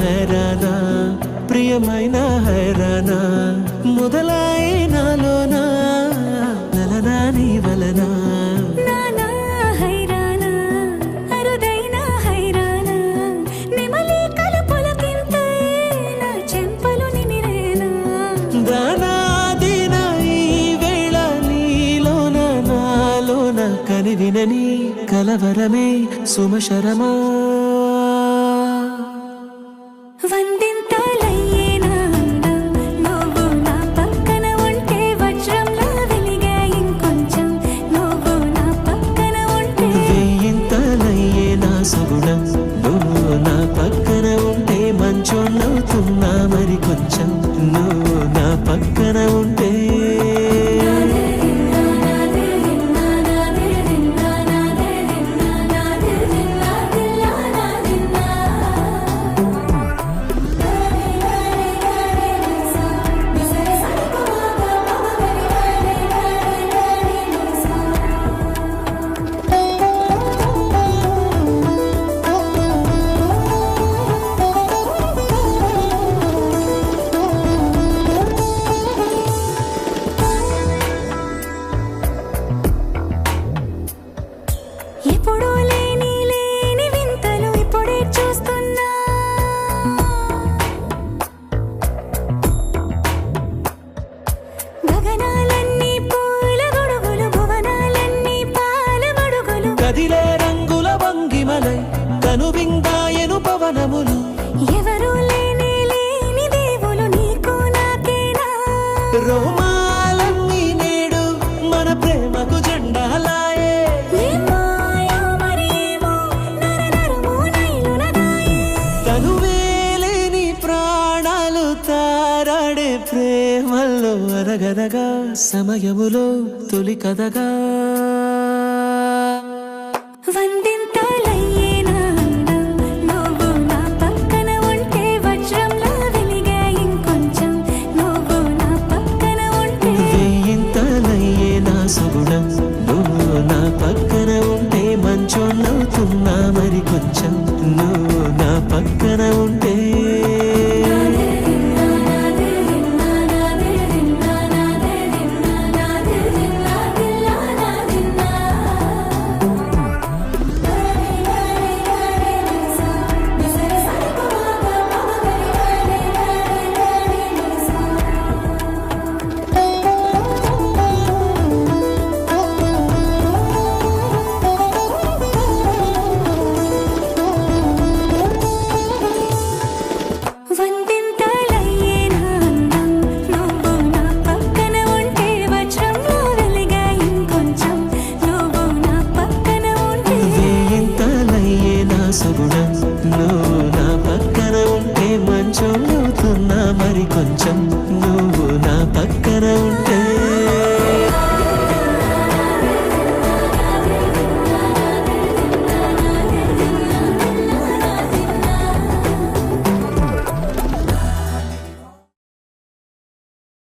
హైరానా ప్రియమైన హైరానా మొదలాయి నాలోనా నలనా నీ వలనా కనివినని కలవరమే సుమశరమా వందింతలయ్యేనా నువ్వు నా పక్కన ఉంటే వజ్రంలా వెలిగే ఇంకొంచెం నువ్వు నా పక్కన ఉంటే వేయింతలయ్యేనా సగుణం నువ్వు నా పక్కన ఉంటే మంచోళ్ళవుతున్నా మరి కొంచెం నువ్వు నా పక్కన ఉంటే ఎప్పుడూ లేని వింతలు ఇప్పుడే చూస్తున్నా గగనాలన్నీ పూల గొడుగులు భువనాలన్నీ పాల మడుగులు కదిలే రంగుల వంగిమలై కనువిందాయను పవనములు ఎవరూ లేని దేవులు నీకు నాకేనా రోమాలన్నీ నేడు మన ప్రేమకు జెండాలాయే తనువేలేని ప్రాణాలు తారాడే ప్రేమల్లో అరగరగా సమయములో తొలి కథగా వందింతలయ్యేనా నువ్వు నా పక్కన ఉంటే వజ్రంలా వెలిగే ఇంకొంచెం నువ్వు నా పక్కన ఉంటే వేయింతలయ్యేనా సగుణం నువ్వు నా పక్కన ఉంటే మంచోళ్ళవుతున్నా మరి కొంచెం నువ్వు నా పక్కన ఉంటే వందింతలయ్యేనా నువ్వు నా పక్కన ఉంటే వజ్రంలా వెలిగే ఇంకొంచెం నువ్వు నా పక్కన ఉంటే వేయింతలయ్యేనా సగుణం నువ్వు నా పక్కన ఉంటే మంచోళ్ళవుతున్నా మరి కొంచెం నువ్వు నా పక్కన ఉంటే